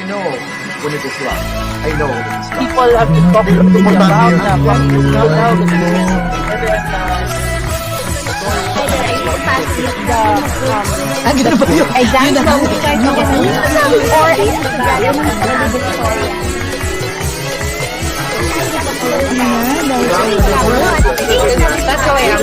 know when it is wrong. I know when it is wrong. People have been talking about from now the Ang ganda ba yun? Exactly. Or I think that's the way I'm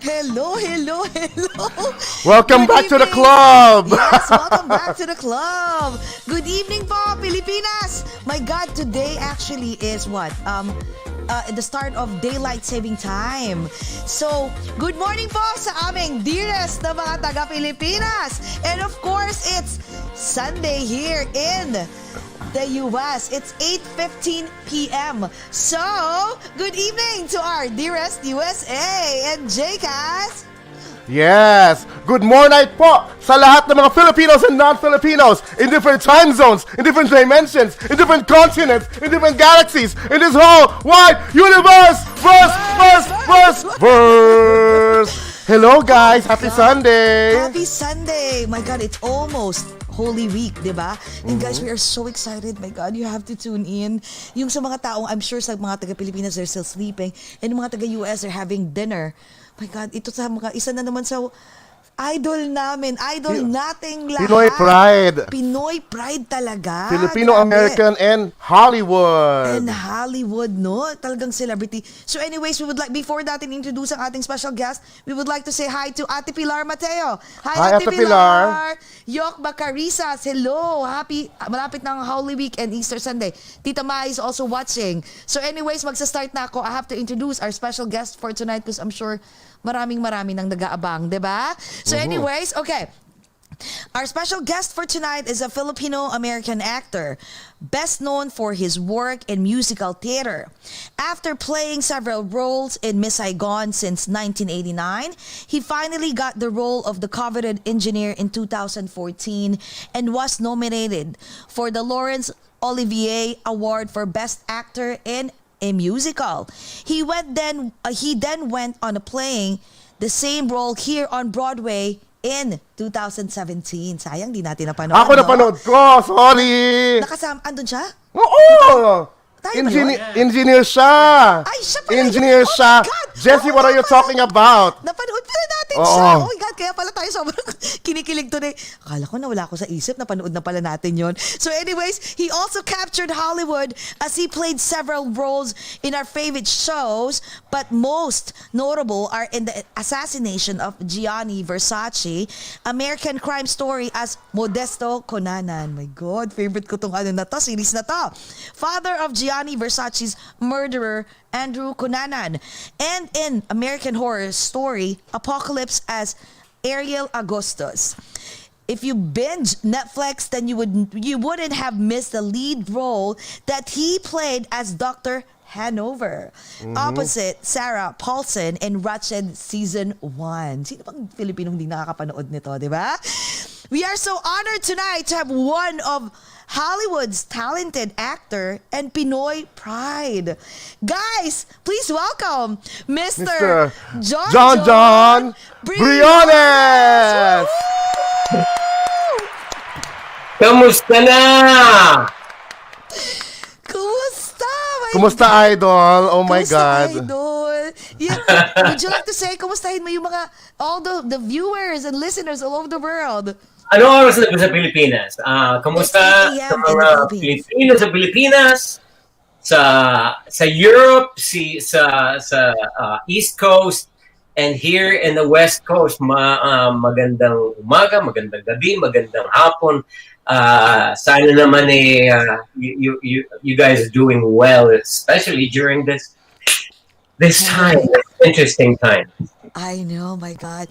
Hello, hello, hello. Welcome back to the club. Yes, welcome back to the club. Good evening po, Pilipinas. My God, today actually is what? The start of daylight saving time. So, good morning po sa aming dearest na mga taga-Pilipinas. And of course, it's Sunday here in the US. It's 8:15 p.m. So, good evening to our dearest USA and JCast. Yes, good morning po sa lahat ng mga Filipinos and non-Filipinos in different time zones, in different dimensions, in different continents, in different galaxies, in this whole wide universe. Verse. Hello guys, happy Sunday. Happy Sunday. My God, it's almost Holy Week, di ba? And guys, we are so excited. My God, you have to tune in. Yung sa mga taong, I'm sure sa mga taga-Pilipinas, they're still sleeping. And yung mga taga-US, they're having dinner. My God, ito sa mga, isa na naman sa idol namin. Idol nating lahat. Pinoy Pride. Pinoy Pride talaga. Filipino Grabe. American and Hollywood. And Hollywood, no? Talagang celebrity. So anyways, we would like, before natin introduce ang ating special guest, we would like to say hi to Ate Pilar Mateo. Hi, Ate Pilar. Yok Bacarisas, hello. Happy, malapit ng Holy Week and Easter Sunday. Tita Ma is also watching. So anyways, magsa-start na ako. I have to introduce our special guest for tonight because I'm sure marami nang nag-aabang, di ba? So anyways, okay. Our special guest for tonight is a Filipino-American actor, best known for his work in musical theater. After playing several roles in Miss Saigon since 1989, he finally got the role of the coveted engineer in 2014 and was nominated for the Laurence Olivier Award for Best Actor in a Musical. He then went on playing the same role here on Broadway in 2017. Sayang, di natin napanood. Ako napanood ko, sorry. Nakasama, andun siya? Oo! Tayo ba yun? Engineer siya! Ay, siya pala Engineer yun. Oh siya! my God! Jesse, what are you talking about? Napanood pala natin Oo. siya. Oh my God, kaya pala tayo sobrang kinikilig today. Akala ko nawala ko sa isip, napanood na pala natin yon. So anyways, he also captured Hollywood as he played several roles in our favorite shows, but most notable are in the Assassination of Gianni Versace, American Crime Story as Modesto Conanan. My God, favorite ko tong ano na to, series na to. Father of Gianni Versace's murderer, Andrew Cunanan, and in American Horror Story, Apocalypse as Ariel Agustus. If you binge Netflix, then you wouldn't have missed the lead role that he played as Dr. Hanover, opposite Sarah Paulson in Ratched Season 1. Sino bang Filipinong hindi nakakapanood nito, di ba? We are so honored tonight to have one of Hollywood's talented actor and Pinoy pride. Guys, please welcome Mr. Jon Jon Briones! Kamusta na? Kumusta, idol? Oh my God. Idol? Yeah. Would you like to say, kumustahin mo yung mga, all the viewers and listeners all over the world? Ano oras na ba sa Pilipinas? Kamusta sa mga Pilipino sa Pilipinas? Sa Europe, sa East Coast, and here in the West Coast, magandang umaga, magandang gabi, magandang hapon. Sana naman you guys are doing well, especially during this time, this interesting time. I know, my God.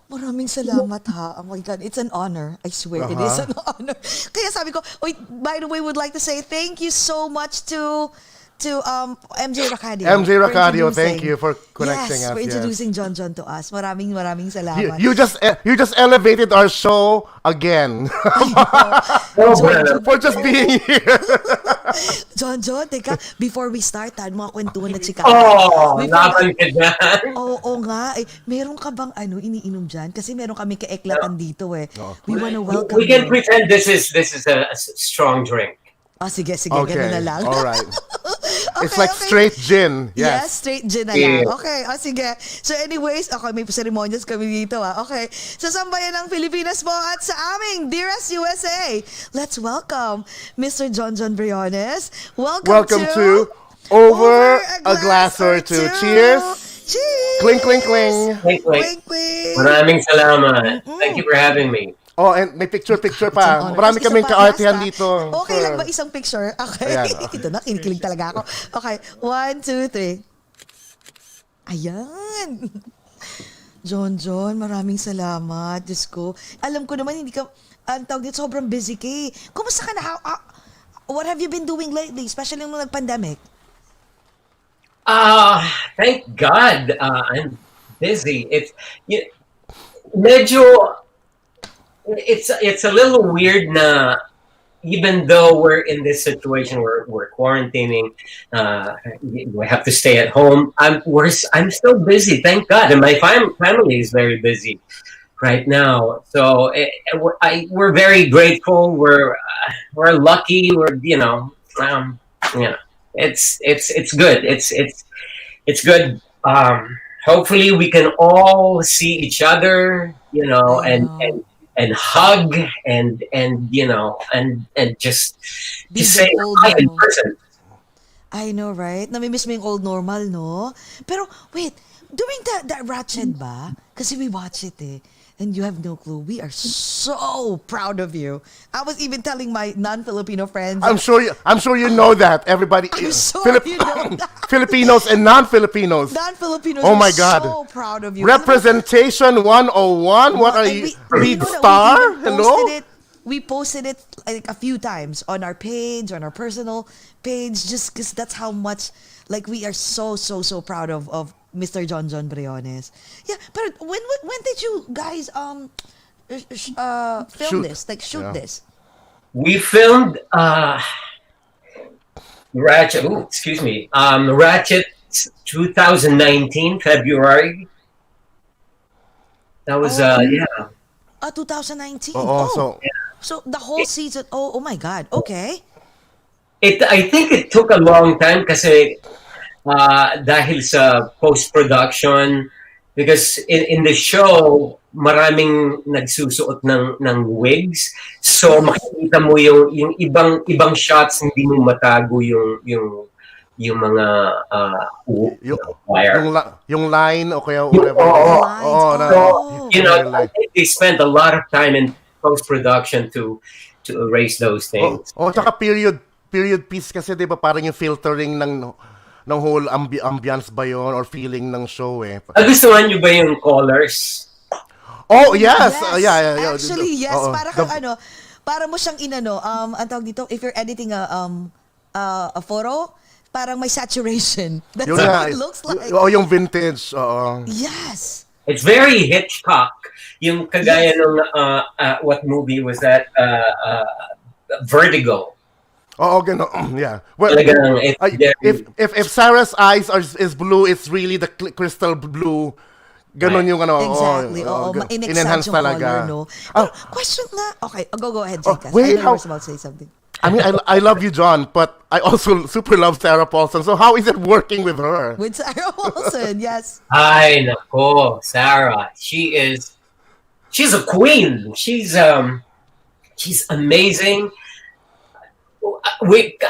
Maraming salamat ha. Oh my God, it's an honor. I swear, it is an honor. Kaya sabi ko, by the way, would like to say thank you so much to MJ Racadio. MJ for Racadio, introducing- thank you for connecting yes, us. for introducing Jon Jon to us. Maraming salamat. You just elevated our show again for just being here. Jon Jon, teka, before we start, mga kwentuhan na chika. Oh, laban ka dyan. Oo nga. Meron ka bang iniinom dyan? Kasi meron kami kaeklatan dito eh. We wanna welcome We can you. pretend this is a strong drink. Sige, Okay, ganun na lang. all right. Okay, It's like okay. straight gin. Yes, Yes. straight gin na lang. Yeah. Okay, sige. So anyways, may ceremonials kami dito Okay. Sa sambayan ng Pilipinas po at sa aming Dearest USA, let's welcome Mr. Jon Jon Briones. Welcome to Over a Glass or Two. Cheers. Cheers! Clink, clink, cling. Wait. Clink, clink. Maraming salamat. Thank you for having me. Oh, and may picture It's pa. an honor. Marami Isa kaming pa, kaartihan last, dito. Okay lang sir. ba isang picture? Okay. Ayan, okay. Ito na, kinikilig talaga ako. Okay, 1, 2, 3. Ayan. Jon Jon, maraming salamat. Diyos ko. Alam ko naman, hindi ka, ang tawag dito, sobrang busy ka eh. Kumusta ka na? What have you been doing lately? Especially nung nag-pandemic? Thank God, I'm busy. Medyo, it's a little weird na even though we're in this situation where we're quarantining, we have to stay at home. I'm still busy, thank God, and my family is very busy right now. So we're very grateful. We're lucky. It's good. It's good. Hopefully we can all see each other, and hug and just Be say the old hi in normal. person. I know, right? Namimiss mo yung old normal, no? Pero, wait, during the Ratched ba? Kasi we watch it eh. And you have no clue. We are so proud of you. I was even telling my non-Filipino friends. I'm sure you know that. Everybody, I'm sure you know that. Filipinos and non-Filipinos. Non-Filipinos Oh are my God. so proud of you. Representation 101. What are And you? you Lead know that star? we even Hello? We posted it like a few times on our page, on our personal page, just because that's how much, like, we are so proud of Mr. Jon Jon Briones. Yeah, but when did you guys film Shoot. this? Like, shoot Yeah. this? We filmed Ratched. Oh, excuse me. Ratched 2019 February. That was yeah. 2019. Oh, So the whole season. Oh my God. Okay. I think it took a long time kasi dahil sa post-production, because in the show maraming nagsusuot ng wigs, so makikita mo yung ibang shots, hindi mo matago yung mga wire. yung line o kaya whatever. Oh. I think they spent a lot of time in post-production to erase those things. Tsaka period piece kasi 'di ba parang yung filtering ng whole ambiance ba yun or feeling ng show eh. Nagustuhan niyo ba yung colors? Oh, yes. Yeah. Actually, yes. Oo. Para kang para mo siyang ang tawag dito, if you're editing a photo, parang may saturation. That's Yun what nga. it looks like. Yung vintage. Oo. Yes. It's very Hitchcock. Yung kagaya ng what movie was that? Vertigo. Oo, gano'n. Yeah. Well, Talagang it's very- if Sarah's eyes is blue, it's really the crystal blue. Ganon yung Exactly. in-enhance yung talaga. color, no? Pero, question nga. Okay, go ahead, Jessica. wait, I know you were about to say something. I mean, I love you, John, but I also super love Sarah Paulson. So how is it working with her? With Sarah Paulson, yes. Ay, nako, Sarah. She's a queen. She's amazing.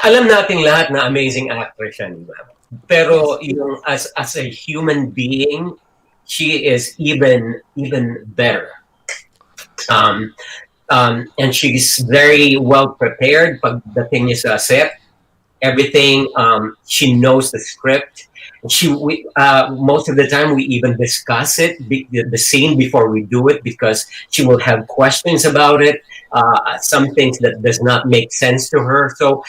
Alam nating lahat na amazing actress siya, di ba? Pero yung as a human being, she is even better. And she's very well prepared pagdating niya sa set. Everything, she knows the script. Most of the time we even discuss it, the scene before we do it, because she will have questions about it. Some things that does not make sense to her. So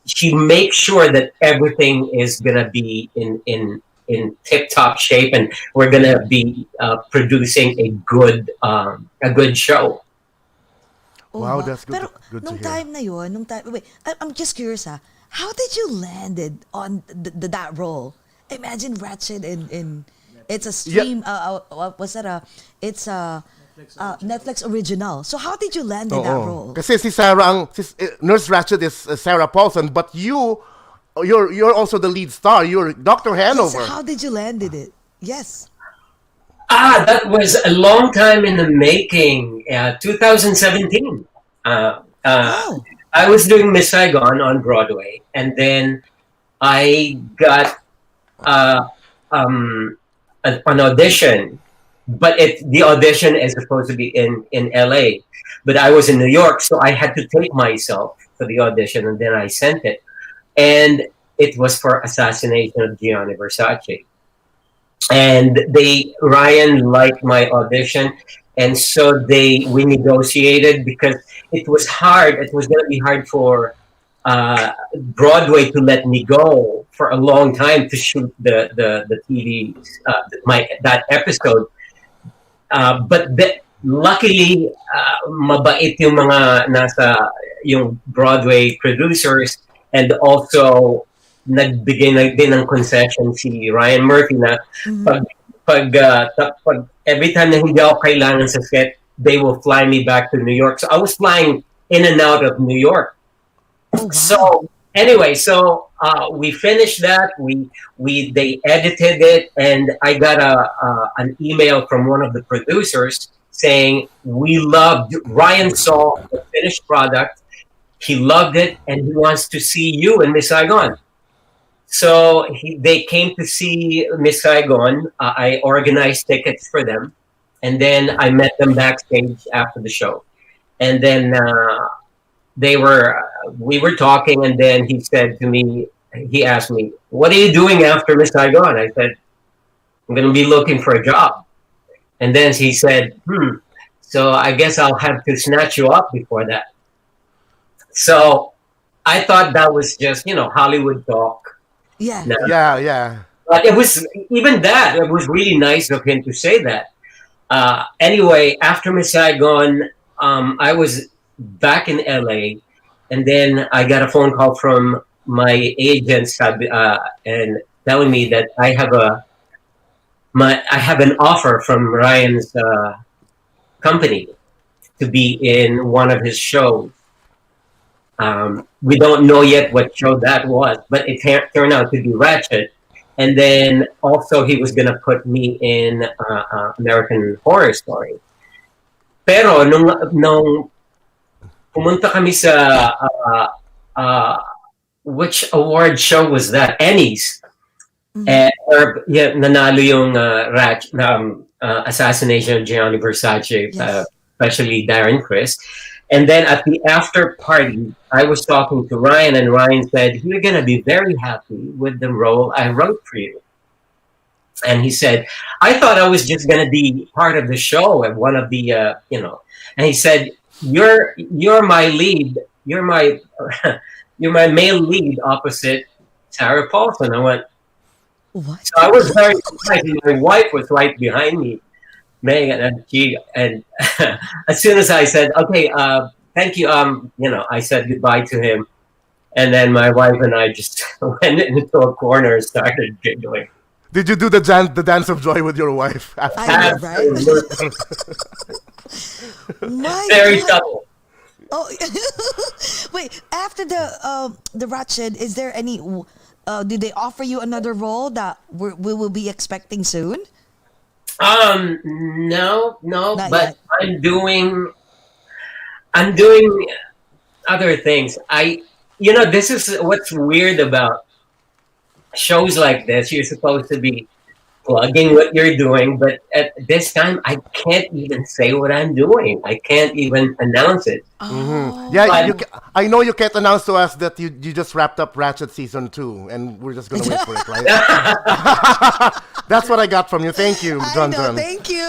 she makes sure that everything is gonna be in tip-top shape, and we're gonna be producing a good show. Oh, Wow, that's good. Pero Good to nung hear. time na yun, wait, I'm just curious how did you landed on that role? Imagine Ratched in it's a stream. What was that? It's a Netflix original. So how did you land in that role? Kasi si Sarah, Nurse Ratched is Sarah Paulson, but you're also the lead star. You're Dr. Hanover. Yes, how did you landed it? Yes. That was a long time in the making. 2017. Oh. I was doing Miss Saigon on Broadway, and then I got an audition, but the audition is supposed to be in LA, but I was in New York, so I had to take myself for the audition, and then I sent it, and it was for Assassination of Gianni Versace. And Ryan liked my audition, and so we negotiated, because it was hard. It was going to be hard for Broadway to let me go for a long time to shoot the TV that episode. But luckily, mabait yung mga yung Broadway producers, and also nagbigay na din ng concession si Ryan Murphy na pag every time na hindi ako kailangan sa set, they will fly me back to New York. So I was flying in and out of New York. Oh, wow. So anyway, we finished that. They edited it, and I got an email from one of the producers saying Ryan saw the finished product, he loved it, and he wants to see you in Miss Saigon. So they came to see Miss Saigon. I organized tickets for them, and then I met them backstage after the show. And then we were talking, and then he asked me, "What are you doing after Miss Saigon?" I said, "I'm going to be looking for a job." And then he said, "So I guess I'll have to snatch you up before that." So I thought that was just, Hollywood talk. Yeah. No. Yeah. But it was really nice of him to say that. Anyway, after Miss Saigon, I was back in LA, and then I got a phone call from my agent, and telling me that I have an offer from Ryan's company to be in one of his shows. We don't know yet what show that was, but it turned out to be Ratched. And then also he was going to put me in American Horror Story. Pero nung pumunta kami sa which award show was that? Emmys. Nanalo yung Assassination of Gianni Versace, Yes. especially Darren Criss. And then at the after party, I was talking to Ryan, and Ryan said, "You're going to be very happy with the role I wrote for you." And he said, "I thought I was just going to be part of the show and one of the, And he said, "You're my lead. You're my male lead opposite Sarah Paulson." I went. What? So I was very excited. My wife was right behind me, Megan, and as soon as I said, "Okay, thank you," I said goodbye to him, and then my wife and I just went into a corner and started giggling. Did you do the dance of joy with your wife? After? I know, right? My Very God. subtle. Oh, wait. After the Ratched, is there any? Did they offer you another role that we will be expecting soon? No, Not but yet. I'm doing other things. This is what's weird about shows like this. You're supposed to be plugging what you're doing, but at this time, I can't even say what I'm doing. I can't even announce it. Yeah, But- I know you can't announce to us that you just wrapped up Ratched season 2, and we're just gonna wait for it, right? That's what I got from you. Thank you, I Jon know, Jon. thank you.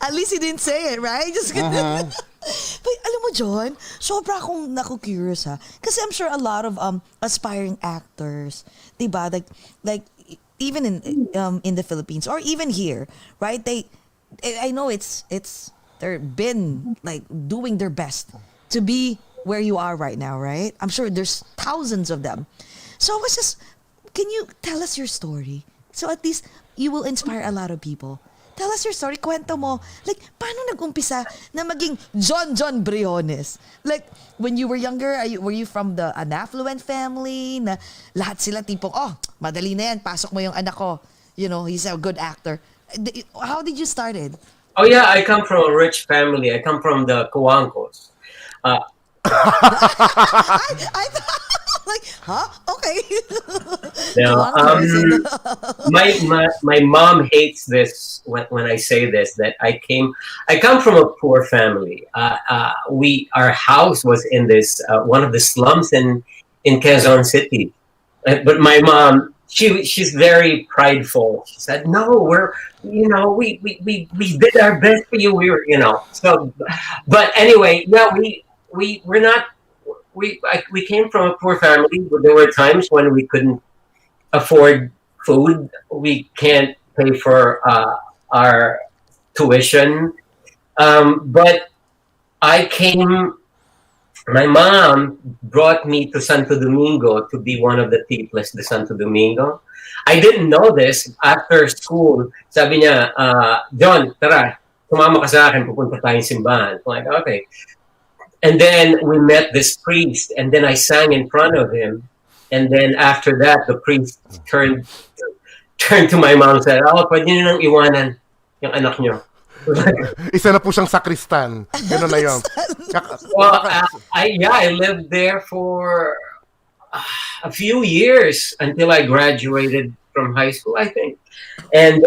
At least he didn't say it, right? Just But alam mo, John, sobra akong naku-curious ha. Kasi I'm sure a lot of aspiring actors, diba? Like even in the Philippines or even here, right? I know they're been like doing their best to be where you are right now, right? I'm sure there's thousands of them. So I was just, can you tell us your story? So at least you will inspire a lot of people. Tell us your story. Kwento mo. Like, paano nag-umpisa na maging Jon Jon Briones? Like, when you were younger, were you from an affluent family? Na lahat sila tipong, oh, madali na yan. Pasok mo yung anak ko. You know, he's a good actor. How did you start it? Oh yeah, I come from a rich family. I come from the Coancos. I thought, like, huh? Okay. Now, my mom hates this when I say this, that I come from a poor family. Our house was in this one of the slums in Quezon City, but my mom, she's very prideful. She said, "No, we did our best for you. We were, so." But anyway, yeah, we're not. We came from a poor family. There were times when we couldn't afford food. We can't pay for our tuition. But my mom brought me to Santo Domingo to be one of the tiples de Santo Domingo. I didn't know this. After school, sabi niya, John, tara, sumama ka sa akin, pupunta tayong simbahan. I'm like, okay. And then we met this priest, and then I sang in front of him. And then after that, the priest turned to my mom and said, "Oh, pwede niyo nang iwanan yung anak niyo." Isa na po siyang sakristan. Gano'n na yun. Well, I lived there for a few years until I graduated from high school, I think. And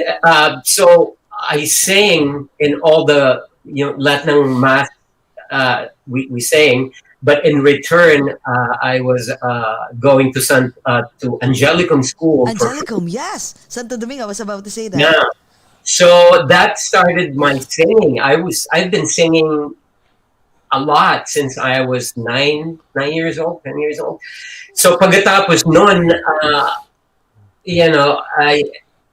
so I sang in all the, lahat ng mass we sang, but in return, I was going to Angelicum School. Angelicum, yes. Santo Domingo, I was about to say that. Yeah. So that started my singing. I've been singing a lot since I was 10 years old. So pagkatapos noon,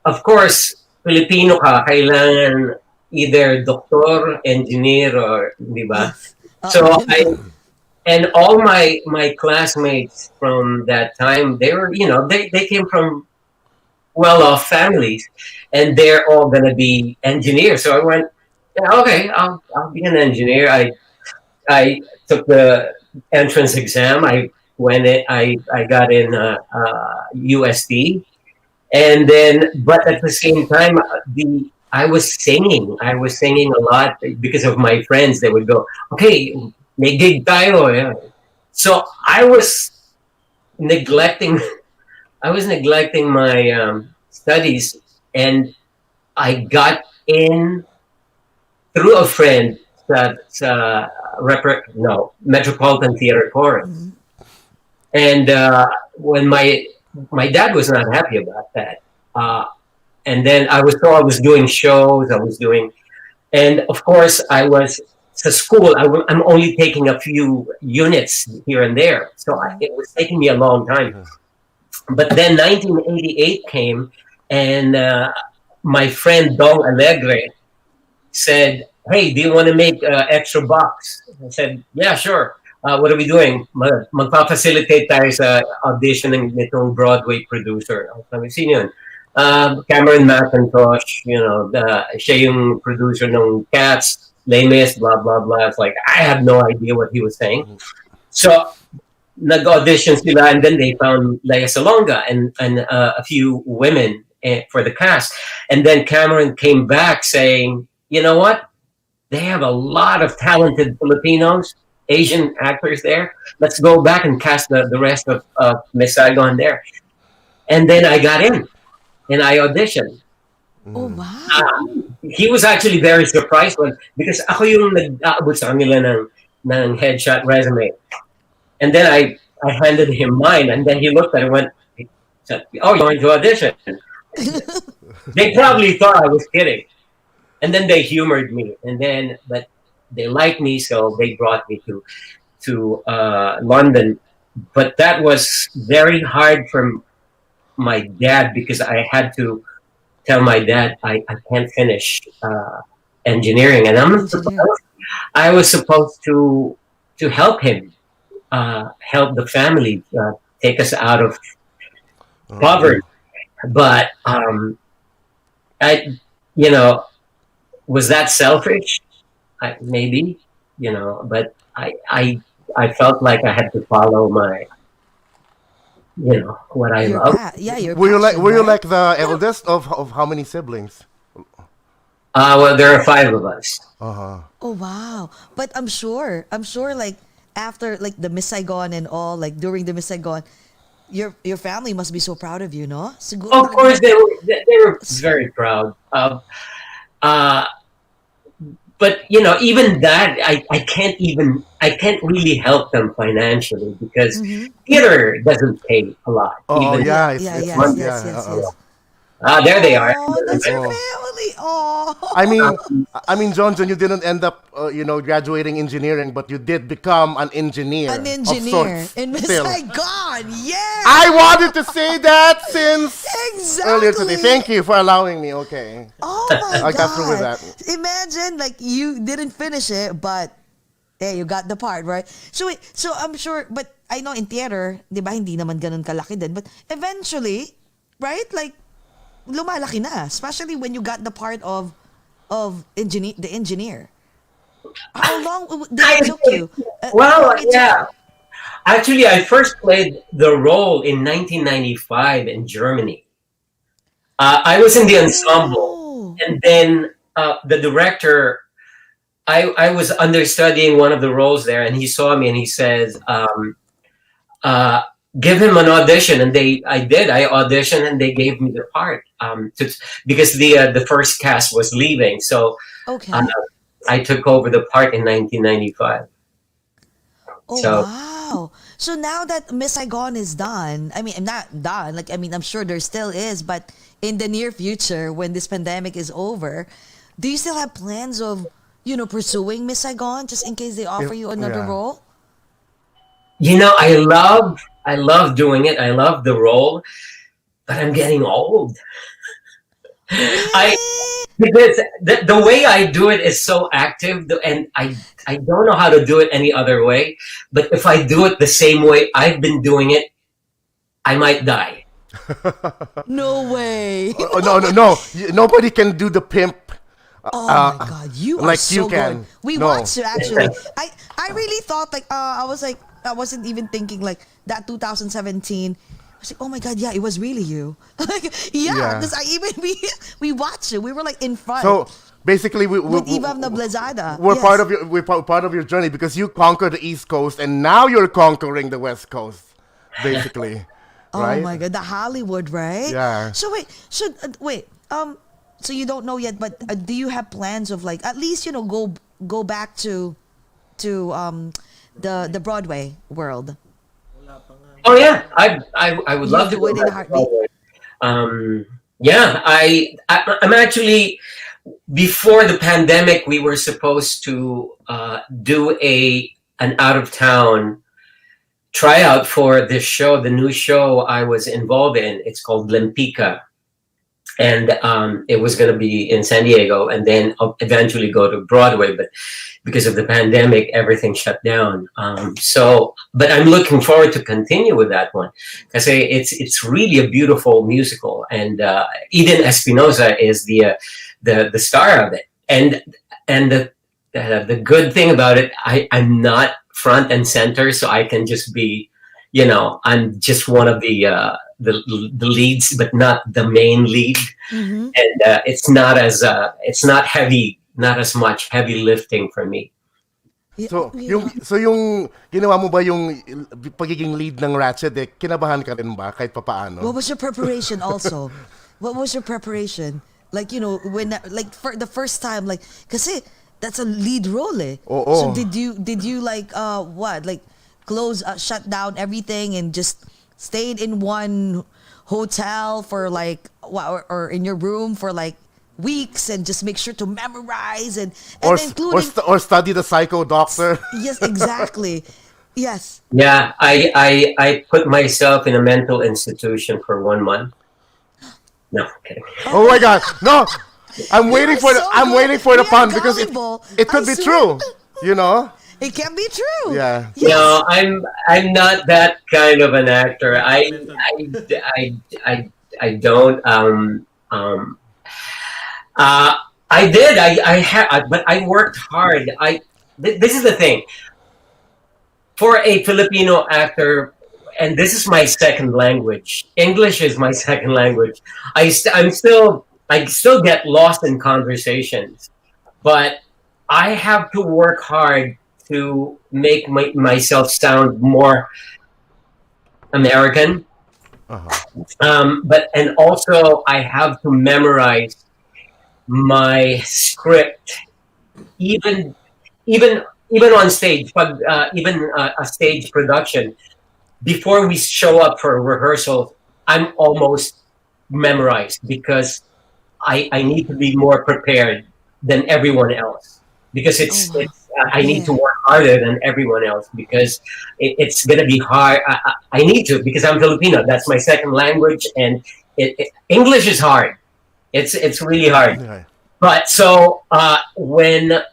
of course, Filipino ka, kailangan either doktor, engineer, or, di ba? So and all my classmates from that time, they were, they came from well-off families, and they're all going to be engineers. So I went, okay, I'll be an engineer. I took the entrance exam. I got in USD, and then, but at the same time, I was singing a lot because of my friends. They would go, okay, may gig tayo. Yeah. So I was neglecting my studies, and I got in through a friend sa Metropolitan Theater Chorus. Mm-hmm. And when my dad was not happy about that. And then I was doing shows, and of course I was to school. I'm only taking a few units here and there, so it was taking me a long time. But then 1988 came, and my friend Dong Alegre said, "Hey, do you want to make extra bucks?" I said, "Yeah, sure. What are we doing? Magpa-facilitate tayo sa auditioning nitong Broadway producer." Sabi, sino yun? Cameron McIntosh, siya yung producer ng Cats, Les Mis, blah, blah, blah. It's like, I had no idea what he was saying. So, nag-audition sila, and then they found Lea Salonga and a few women for the cast. And then Cameron came back saying, you know what? They have a lot of talented Filipinos, Asian actors there. Let's go back and cast the rest of Miss Saigon there. And then I got in. And I auditioned. Oh, wow. He was actually very surprised because ako yung nag-aabot sa kanila ng headshot resume. And then I handed him mine, and then he looked at it and went, "Oh, you're going to audition." They probably thought I was kidding. And then they humored me. But they liked me, so they brought me to London. But that was very hard for my dad because I had to tell my dad I can't finish engineering, and I was supposed to help him, help the family, take us out of poverty. But I, was that selfish? Maybe, but I felt like I had to follow my, what I love. Your Were you passion, like the eldest of how many siblings? Well, there are 5 of us. Uh-huh. Oh, wow. But I'm sure, like, after, like, the Miss Saigon and all, like, during the Miss Saigon, your family must be so proud of you, no? Siguro Of course, they were very proud. But even that, I can't really help them financially because theater doesn't pay a lot. Oh, even, yeah. Yes. there they are. Oh, that's your family. Oh. I mean, Jon, you didn't end up, graduating engineering, but you did become an engineer. An of engineer sorts, in Miss still. Saigon. Yeah. I wanted to say that since Exactly. earlier today. Thank you for allowing me. Okay. Oh my I God. got through with that. Imagine, like, you didn't finish it, but hey, you got the part, right? So I'm sure, but I know in theater, di ba, hindi naman ganun kalaki din. But eventually, right, like, lumalaki na. Especially when you got the part of the engineer. How long did it took you? Yeah. Actually, I first played the role in 1995 in Germany. I was in the ensemble, and then the director, I was understudying one of the roles there, and he saw me and he says, give him an audition. And I did. I auditioned and they gave me the part because the first cast was leaving. So Okay. I took over the part in 1995. Oh, So- wow. So now that Miss Saigon is done, I mean, not done, like, I mean, I'm sure there still is, but in the near future, when this pandemic is over, do you still have plans of, pursuing Miss Saigon just in case they offer you another Yeah. role? I love doing it. I love the role, but I'm getting old. Because the way I do it is so active, and I don't know how to do it any other way. But if I do it the same way I've been doing it, I might die. No way. Oh, no. Nobody can do the pimp. Oh my God, you are like so you can. good. We No. watched it actually. I really thought like I wasn't even thinking like that 2017. I was like, oh my God, yeah, it was really you. Like, Yeah. because we watched it. We were like in front. So basically, with Ivan the Blazada. we're Yes. part of your journey because you conquered the East Coast and now you're conquering the West Coast, basically. Right? Oh my God, the Hollywood, right? Yeah. So wait, so you don't know yet, but do you have plans of like at least go back to the Broadway world? Oh yeah, I would love to do it go in a back to heartbeat. Broadway. Yeah, I'm actually, before the pandemic, we were supposed to do an out of town tryout for this show, the new show I was involved in. It's called Lempica. And it was going to be in San Diego and then eventually go to Broadway. But because of the pandemic, everything shut down. But I'm looking forward to continue with that one because it's really a beautiful musical. And Eden Espinosa is the star of it. And the good thing about it, I'm not front and center, so I can just be, I'm just one of the leads, but not the main lead. Mm-hmm. And it's not as much heavy lifting for me. So yung ginawa mo ba yung pagiging lead ng Ratched, kinabahan ka rin ba kahit papaano? What was your preparation also? What was your preparation? Like, when, like, for the first time, like, kasi that's a lead role, eh. Oo. So, did you like, what? Like, shut down everything and just stayed in one hotel for, like, or in your room for, like, weeks and just make sure to memorize and including... Or study the psycho doctor. Yes, exactly. Yes. Yeah, I put myself in a mental institution for 1 month. No, kidding. Oh my God. No. I'm waiting for the We are pun because gullible. it could I be swear. true. You know? It can be true. Yeah. Yes. No, I'm not that kind of an actor. I don't. I did. I have, but I worked hard. This is the thing. For a Filipino actor, and this is my second language. English is my second language. I still get lost in conversations, but I have to work hard to make myself sound more American. And also I have to memorize my script, even on stage, even a stage production. Before we show up for rehearsal, I'm almost memorized because I need to be more prepared than everyone else, because I need to work harder than everyone else because it's going to be hard. I need to, because I'm Filipino. That's my second language, and English is hard. It's really hard. Okay. But so when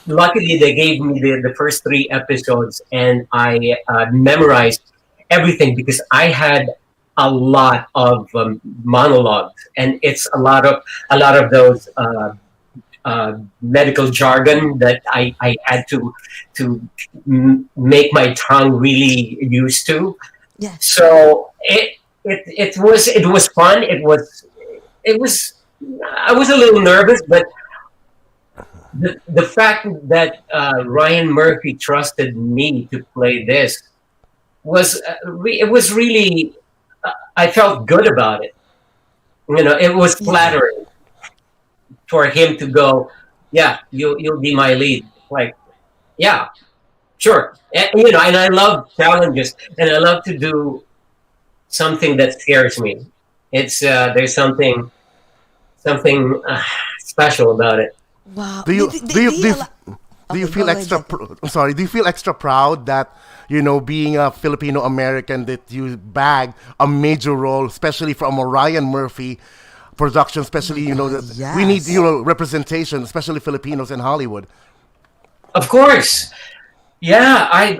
luckily they gave me the first 3 episodes, and I memorized everything because I had a lot of monologues, and it's a lot of those medical jargon that I had to make my tongue really used to. Yeah. So it was fun. It was I was a little nervous, but the fact that Ryan Murphy trusted me to play this was really I felt good about it. It was flattering for him to go, yeah, you'll be my lead. Like, yeah, sure. And I love challenges, and I love to do something that scares me. It's there's something special about it. Wow. Do you feel go extra? ahead. I'm sorry. Do you feel extra proud that being a Filipino American, that you bagged a major role, especially from a Ryan Murphy production? Especially that we need representation, especially Filipinos in Hollywood. Of course, yeah. I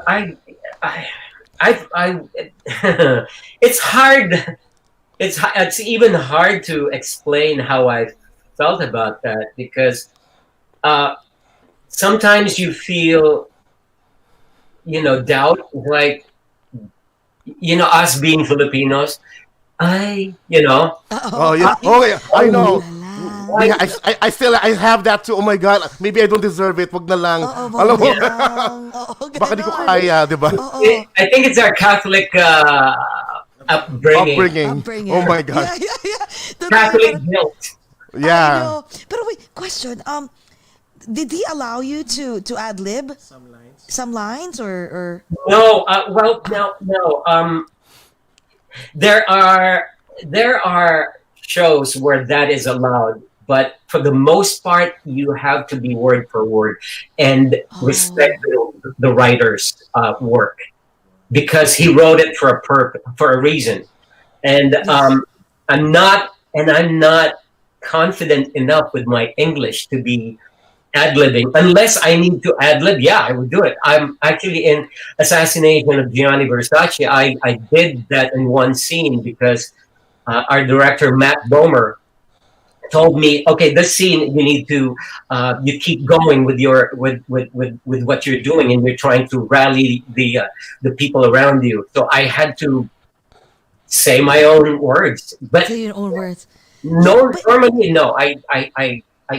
it's hard. It's even hard to explain how I felt about that, because sometimes you feel, doubt, like, us being Filipinos, Oh yeah. Oh yeah. I know. Yeah, I have that too. Oh my God. Maybe I don't deserve it. Wag na lang. Alam mo? Baka di ko kaya, di ba? I think it's our Catholic upbringing. Oh my God. Yeah. Catholic guilt. Yeah. But wait, question. Did he allow you to ad lib some lines or? No. Well, no. There are shows where that is allowed, but for the most part, you have to be word for word and respect the writer's work, because he wrote it for a reason. And I'm not confident enough with my English to be ad-libbing. Unless I need to ad-lib, yeah, I would do it. I'm actually in Assassination of Gianni Versace. I did that in one scene because our director, Matt Bomer, told me, okay, this scene you need to you keep going with your with what you're doing, and you're trying to rally the people around you. So I had to say my own words. But Say your own words. no, normally no. I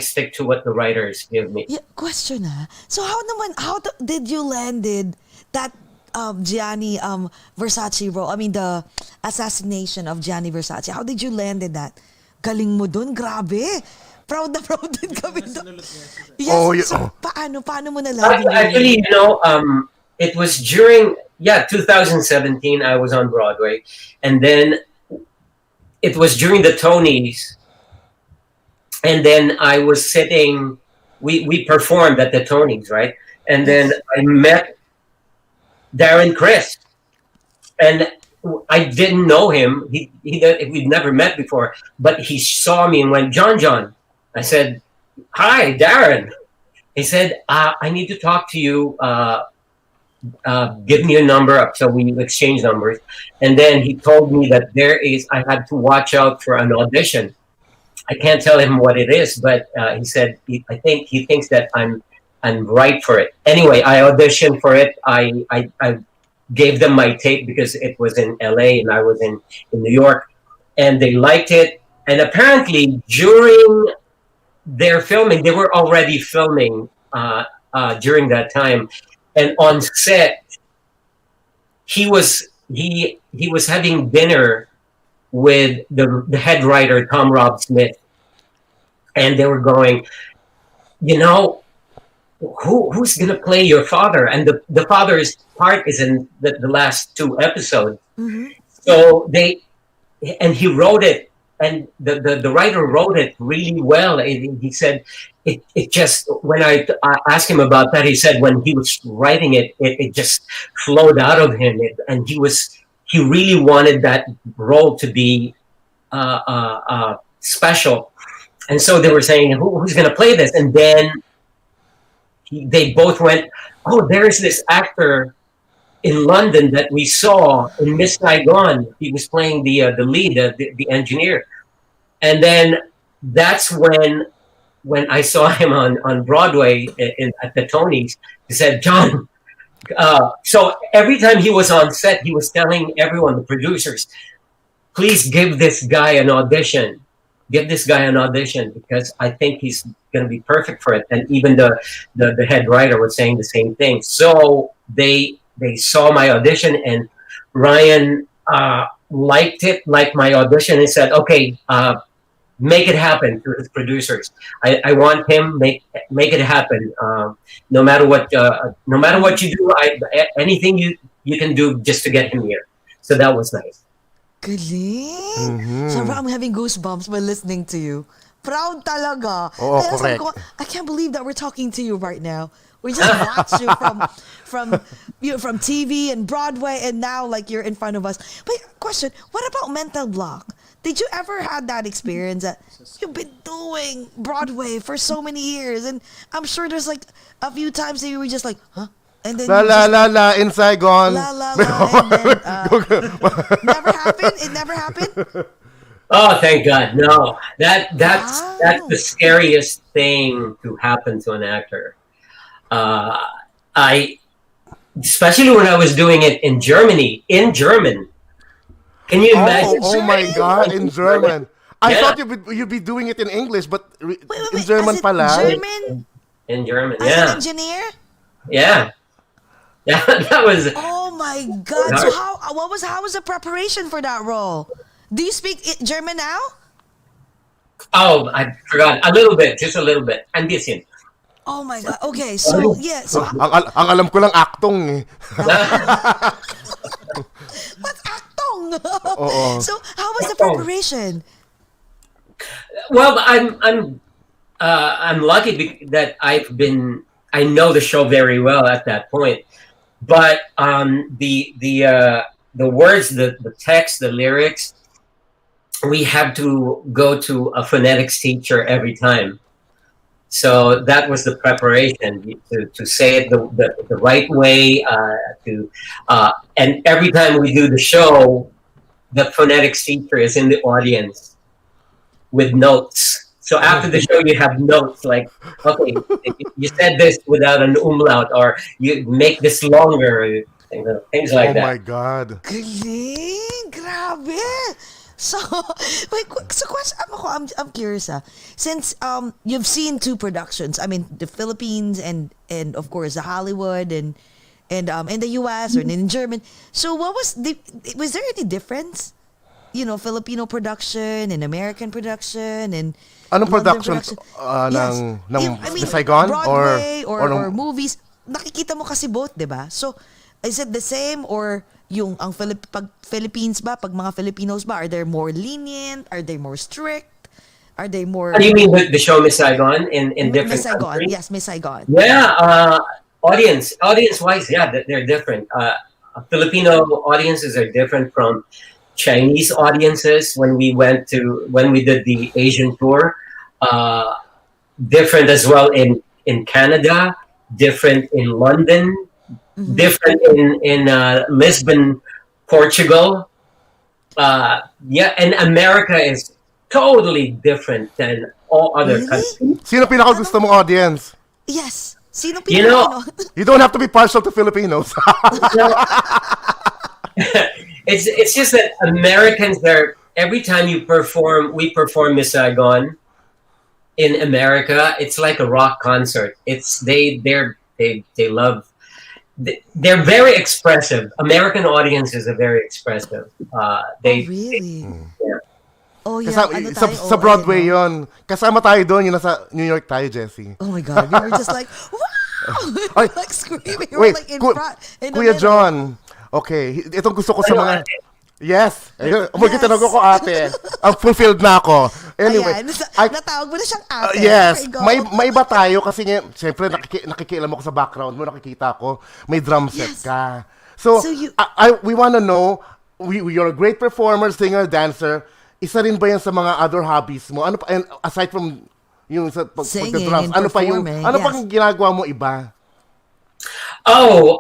stick to what the writers give me. Yeah, question So how did you landed that Gianni Versace role? I mean, the assassination of Gianni Versace. How did you landed that? galing mo dun, grabe. Proud na proud din kami doon. Yes, Oh, so, paano mo nalaman? Actually, it was during 2017. I was on Broadway, and then it was during the Tonys, and then I was sitting. We performed at the Tonys, right? And then I met Darren Criss, and I didn't know him. We'd never met before, but he saw me and went, "Jon Jon." I said, "Hi, Darren." He said, "I need to talk to you. Give me a number." So we exchanged numbers. And then he told me that I had to watch out for an audition. I can't tell him what it is, but he said, I think he thinks that I'm right for it. Anyway, I auditioned for it. I gave them my tape because it was in LA and I was in New York, and they liked it. And apparently during their filming, they were already filming during that time, and on set he was having dinner with the head writer Tom Rob Smith, and they were going, who's gonna play your father? And the father's part is in the last 2 episodes. Mm-hmm. So he wrote it. And the writer wrote it really well. He said, it just, when I asked him about that, he said when he was writing it just flowed out of him. And he really wanted that role to be special. And so they were saying, who's going to play this? And then they both went, oh, there's this actor in London that we saw in Miss Saigon. He was playing the lead, the engineer. And then that's when I saw him on Broadway at the Tonys. He said, John, so every time he was on set, he was telling everyone, the producers, please give this guy an audition. Give this guy an audition because I think he's going to be perfect for it. And even the head writer was saying the same thing. So they saw my audition, and Ryan liked my audition, and said, okay, make it happen to his producers. I want him, make it happen. No matter what you do, anything you can do just to get him here. So that was nice. Galing. Mm-hmm. So I'm having goosebumps by listening to you. Proud talaga. Oo, Kaya sabi correct. ko, I can't believe that we're talking to you right now. We just watched you from TV and Broadway, and now like you're in front of us. But question, what about mental block? Did you ever had that experience that you've been doing Broadway for so many years, and I'm sure there's like a few times that you were just like, huh? And then La in Saigon. La and then never happened. It never happened. Oh, thank God! No, that's Wow. the scariest thing to happen to an actor. Especially when I was doing it in Germany, in German. Can you imagine? Oh my God, in German. I Yeah. thought you'd be doing it in English, but in German As in pala. German? In German, As an yeah, engineer? yeah. That was. Oh my God! So how was the preparation for that role? Do you speak German now? Oh, I forgot a little bit, just a little bit. Ein bisschen. Oh my God! Okay, so yeah, so Ang alam ko lang aktong eh. what's actong? Oo. So how was the preparation? Well, I'm lucky that I know the show very well at that point, but the words, the text, the lyrics, we have to go to a phonetics teacher every time. So that was the preparation to say it the right way. And every time we do the show, the phonetics teacher is in the audience with notes. So after the show, you have notes like, okay, you said this without an umlaut, or you make this longer, things like Oh that. my God. Galing! Grabe! So, wait, so question, I'm curious since you've seen 2 productions, I mean the Philippines and of course the Hollywood and in the US or in German. So was there any difference? Filipino production and American production and Anong London production Yes. ng Saigon Broadway or ng- movies, nakikita mo kasi both, 'di ba? So, is it the same or yung pag Philippines ba, pag mga Filipinos ba, are they more lenient? Are they more strict? Are they more What do you mean the show Miss Saigon in different Miss Saigon? countries? Yes, Miss Saigon. Yeah, audience-wise, yeah, they're different. Filipino audiences are different from Chinese audiences when we did the Asian tour. Different as well in Canada, different in London, different in Lisbon, Portugal. And America is totally different than all other Really? countries. Sino pinakagusto mong audience? Yes. Sino You know- You don't have to be partial to Filipinos. It's just that Americans are every time we perform Miss Saigon in America, it's like a rock concert. They love. They're very expressive. American audiences are very expressive. Really? Yeah. Oh, yeah. Kasama, Ano sa, tayo? sa Broadway no? yon. Kasama tayo doon, yung nasa New York tayo, Jessie. Oh my God. We were just like, wow! Ay, like screaming. We Wait, were like in Ku- front. In the Kuya middle. John, okay, itong gusto ko sa mga... Yes. Ayun, magkitanong ako ate. Fulfilled na ako. Anyway, Ayan, I- natawag mo na siyang ate. yes, Okay, go. may iba tayo kasi nga, siyempre nakikialam ako sa background mo, nakikita ko, may drum set Yes. ka. So, So you- we wanna know, you're a great performer, singer, dancer. Isa rin ba yan sa mga other hobbies mo? Ano pa, and aside from yung sa Singing pagda-drums, and ano pa yung, performing, ano yes. pang ginagawa mo iba? Oh,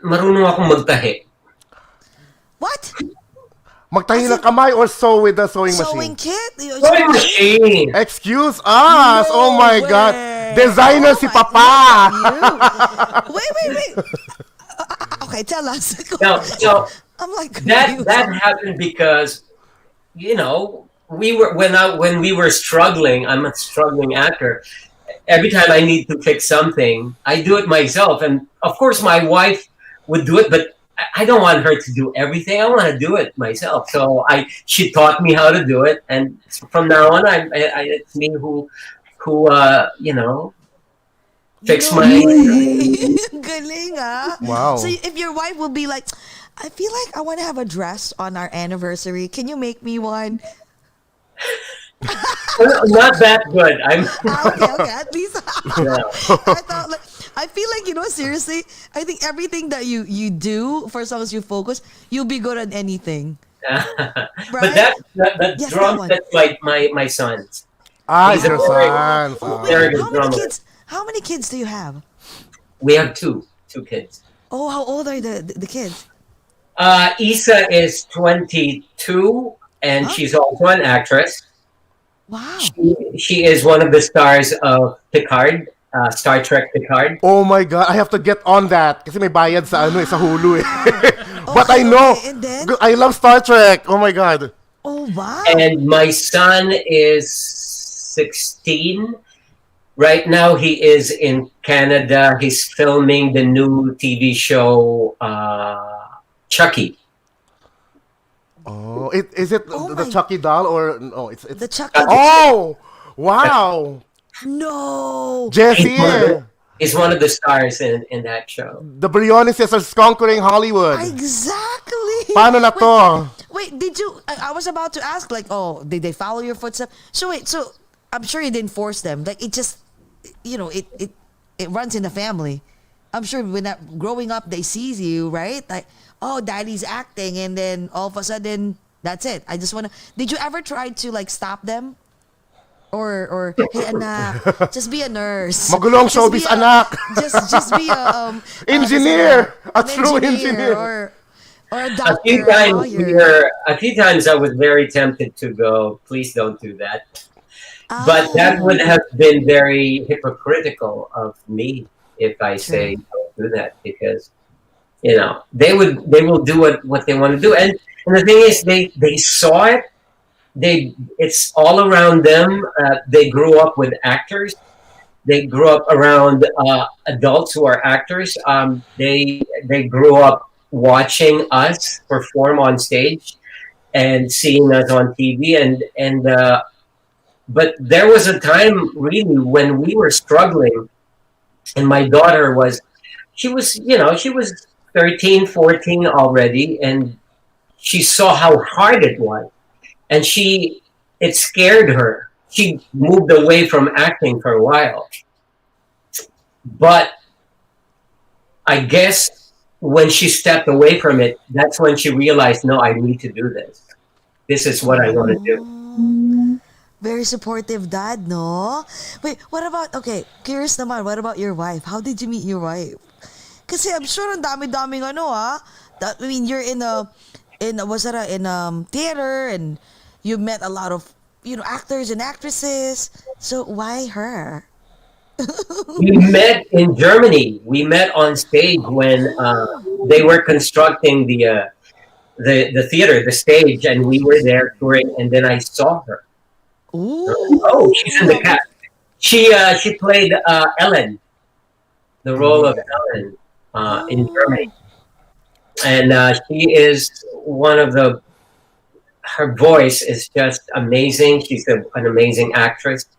marunong akong magtahi. What? Magtahi ng kamay or sew with the sewing Sewing machine? kit? Sewing machine. Excuse us! No Oh my way. God! Designer Oh si my Papa! God, wait. Okay, tell us. No, so I'm like that confused. happened because we were when we were struggling. I'm a struggling actor. Every time I need to fix something, I do it myself, and of course my wife would do it, but I don't want her to do everything. I want to do it myself. So she taught me how to do it, and from now on, it's me who fix my. Galing, ah. Wow. So if your wife will be like, I feel like I want to have a dress on our anniversary. Can you make me one? Not that good. Okay, at least. Yeah. I feel like, seriously, I think everything that you do, for as long as you focus, you'll be good at anything. But that Yes, drum, that one. that's my son's. It's your Very- son. Oh, Very wait, good drummer. how many kids do you have? We have two kids. Oh, how old are the kids? Isa is 22, and Huh? she's also an actress. Wow. She is one of the stars of Picard, Star Trek Picard. Oh my God, I have to get on that. Kasi may bayad sa sa Hulu eh. But I Okay, know. okay, and then? I love Star Trek. Oh my God. Oh, wow. And my son is 16. Right now, he is in Canada. He's filming the new TV show, Chucky. Oh, is it Oh the my- Chucky doll or no? It's The Chucky. Oh, wow, No. Jesse, He's one of the stars in that show. the Briones are conquering Hollywood. Exactly. Paano na to? Wait, did you? I was about to ask, like, oh, did they follow your footsteps? So wait, so I'm sure you didn't force them. Like, it just, it runs in the family. I'm sure when growing up, they sees you, right? Like, oh, daddy's acting, and then all of a sudden, that's it. I just wanna. Did you ever try to like stop them? Or hey anak, just be a nurse. Magulong Just showbiz, be a- anak. Just be a Engineer, a an true engineer. or a A doctor. few a times lawyer. a few times I was very tempted to go, please don't do that. But that would have been very hypocritical of me if I say don't do that, because they will do what they want to do, and the thing is they saw it. It's all around them. They grew up with actors. they grew up around adults who are actors. They grew up watching us perform on stage and seeing us on TV, and but there was a time really when we were struggling, and my daughter was, she was 13, 14 already, and she saw how hard it was, and it scared her. She moved away from acting for a while, but I guess when she stepped away from it, that's when she realized, no, I need to do this. This is what I want to do. Very supportive dad, no? Wait, what about, okay, curious naman, what about your wife? How did you meet your wife? Kasi I'm sure ang dami-daming I mean, you're in theater, and you met a lot of, actors and actresses. So why her? We met in Germany. We met on stage when they were constructing the theater, the stage, and we were there touring. And then I saw her. Ooh. Oh, she's in the cast. She played Ellen, the role of Ellen in Germany, and she is one of the. Her voice is just amazing. She's an amazing actress,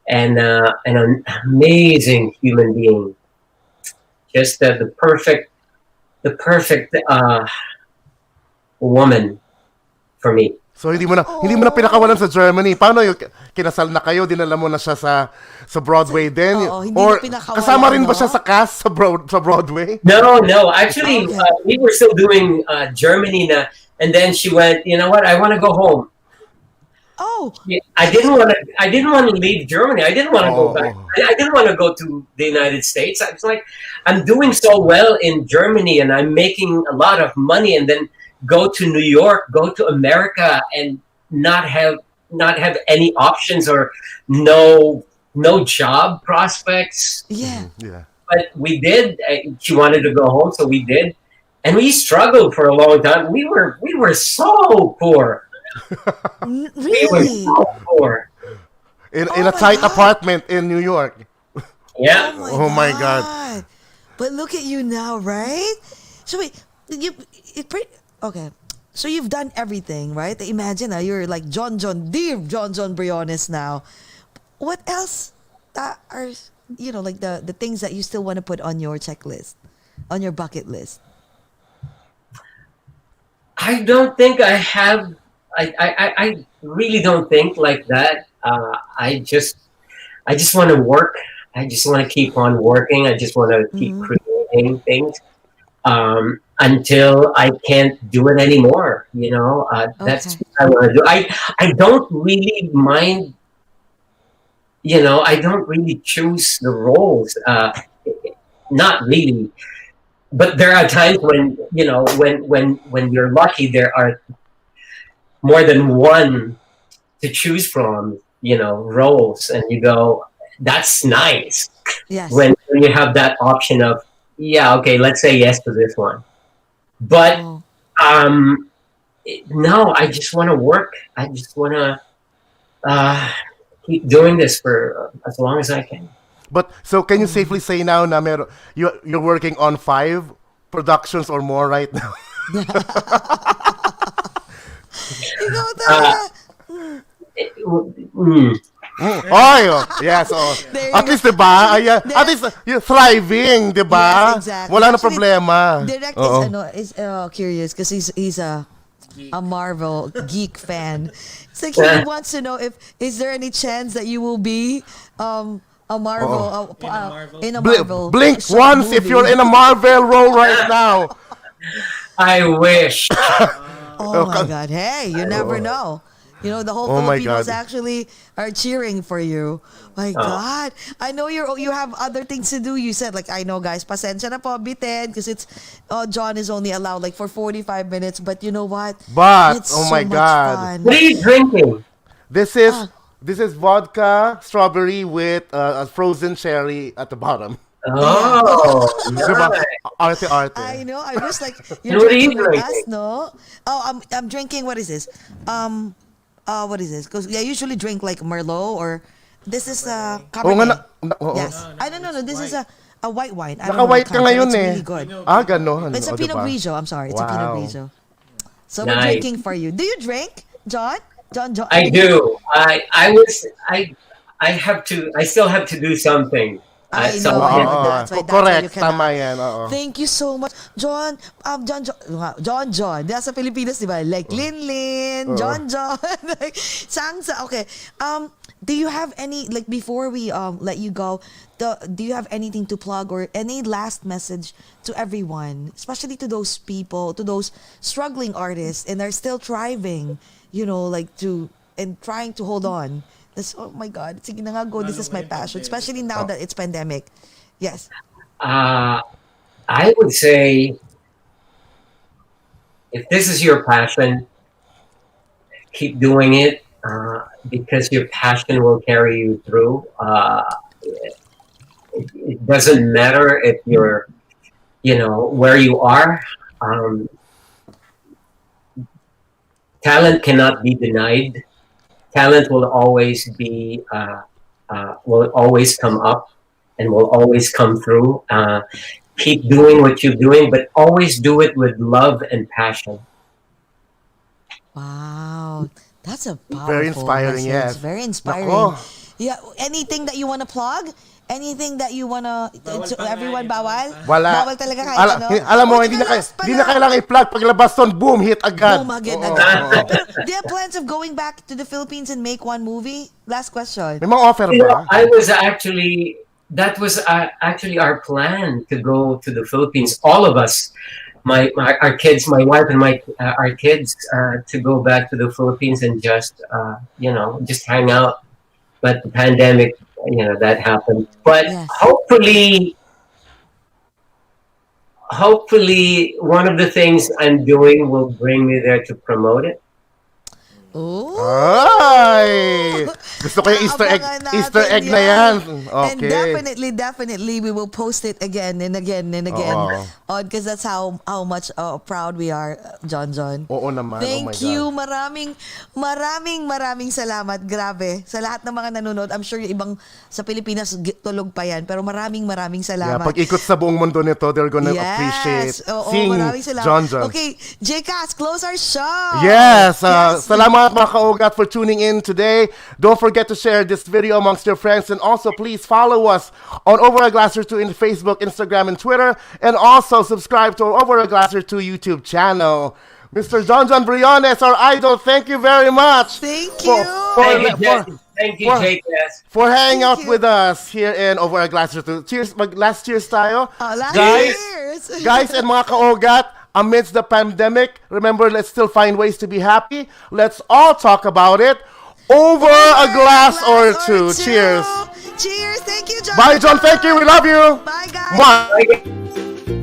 and an amazing human being. Just the perfect woman for me. So hindi mo na pinakawalan sa Germany. Paano yung kinasal na kayo, dinala mo na siya sa Broadway din? Oo, hindi Or na pinakawalan, kasama rin ba siya sa cast sa Broadway? No. Actually, we were still doing Germany na, and then she went, you know what? I want to go home. Oh. I didn't want to leave Germany. I didn't want to go back. I didn't want to go to the United States. I was like, I'm doing so well in Germany, and I'm making a lot of money, and then go to New York, go to America, and not have any options or no job prospects. Yeah. Yeah. But we did. She wanted to go home, so we did, and we struggled for a long time. We were so poor. We were Really? so poor. In Oh a my tight God. apartment in New York. Yeah. Oh my God. But look at you now, right? So wait, okay. So you've done everything, right? Imagine you're like Jon Jon Briones now. What else are like the things that you still want to put on your checklist, on your bucket list? I don't think I have. I really don't think like that. I just want to work. I just want to keep on working. I just want to keep creating things until I can't do it anymore. That's what I want to do. I don't really mind. I don't really choose the roles. Not really. But there are times when when you're lucky, there are more than one to choose from, roles, and you go, that's nice. Yes. When you have that option of, yeah, okay, let's say yes to this one. But no, I just want to work. I just want to keep doing this for as long as I can. But so can you safely say now na you're working on 5 productions or more right now? Ikaw talaga. Yeah, so There you at go. least diba? At least you're thriving, diba? Yes, exactly. Wala na Actually, problema. Direct Oo. is curious because he's a Marvel geek fan. It's like he wants to know is there any chance that you will be a Marvel in a Marvel Blink short once if movie. you're in a Marvel role right now. I wish. Oh my God! Hey, you never know. The whole Oh my Filipinos God. actually are cheering for you. My God, I know you have other things to do. You said I know, guys, pasensya na po, bitin, because John is only allowed for 45 minutes. But you know what? But, It's oh so my much God. fun. What are you drinking? This is vodka strawberry with a frozen cherry at the bottom. Oh, Diba? nice. Arte. I know. I wish What you're are you drinking with us, drinking? no? Oh, I'm drinking. What is this? What is this? Because I usually drink Merlot or This is a Oo nga Cabernet. oo. Yes. I don't know. This is a white wine. I don't Naka-white know ka what kind, ngayon but eh. It's really good. Ganon. It's a O, Pinot diba? Grigio. I'm sorry. It's a Pinot Wow. Grigio. So we're Nice. drinking for you. Do you drink, John? John. I do. I still have to do something. I So, know. Oo, That's why correct. you cannot. Tama yan. Oo. Thank you so much. Jon Jon. Nasa Pilipinas, di ba? Like Lin, Jon. Like, Sangsa. Okay. Do you have any, like, before we let you go, do you have anything to plug or any last message to everyone, especially to those people, to those struggling artists and are still thriving, and trying to hold on? Oh my God. Sige na nga, go. This is my passion, especially now that it's pandemic. Yes. I would say, if this is your passion, keep doing it because your passion will carry you through. It doesn't matter if you're, where you are. Talent cannot be denied. Talent will always will always come up and will always come through. Keep doing what you're doing, but always do it with love and passion. Wow. That's a powerful Very inspiring, message. yes. Very inspiring. Nako. Yeah. Anything that you want to plug? Anything that you want to everyone bawal? Wala. Bawal talaga kahit ano? Alam mo, Oh, hindi teka, na kailangan i-plug. Paglabas ton, boom, hit agad. Boom again. Oo. Pero do you have plans of going back to the Philippines and make one movie? Last question. May mga offer ba? That was actually our plan to go to the Philippines. All of us, our kids, my wife and our kids, to go back to the Philippines and just hang out. But the pandemic, that happened. But Yes. hopefully, one of the things I'm doing will bring me there to promote it. Oh. Ay! Gusto ko yung Abangan natin Easter egg na yan. And Okay. definitely, we will post it again and again and again. Because that's how much proud we are, Jon Jon. Oo naman. Thank oh my you. God. Maraming salamat. Grabe. Sa lahat ng mga nanonood, I'm sure yung ibang sa Pilipinas tulog pa yan. Pero maraming Yeah, salamat. pag ikot sa buong mundo nito, they're gonna appreciate Oo, seeing maraming salamat. Jon Jon. Okay, JCast, close our show. Yes, salamat mga ka-OAGOT for tuning in today. Don't forget to share this video amongst your friends, and also please follow us on Over a Glass or Two in Facebook, Instagram, and Twitter, and also subscribe to our Over a Glass or Two YouTube channel. Mr. Jon Jon Briones, our idol, thank you very much. Thank you. Thank you, JKS. For hanging out you. with us here in Over a Glass or Two. Cheers, last cheers tayo. Last Guys, years. guys and mga ka-OAGOT, amidst the pandemic, remember, let's still find ways to be happy. Let's all talk about it over a glass or two. Cheers. Cheers. Thank you, Jon. Bye, John. Thank you. We love you. Bye, guys. Mwah.